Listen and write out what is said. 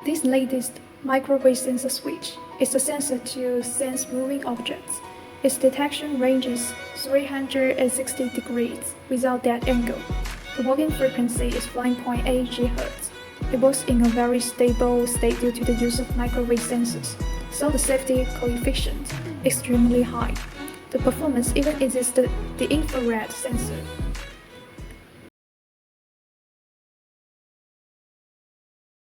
This latest microwave sensor switch is a sensor to sense moving objects. Its detection ranges 360 degrees without dead angle. The working frequency is 1.8 GHz. It works in a very stable state due to the use of microwave sensors, so the safety coefficient is extremely high. The performance even exceeds the infrared sensor.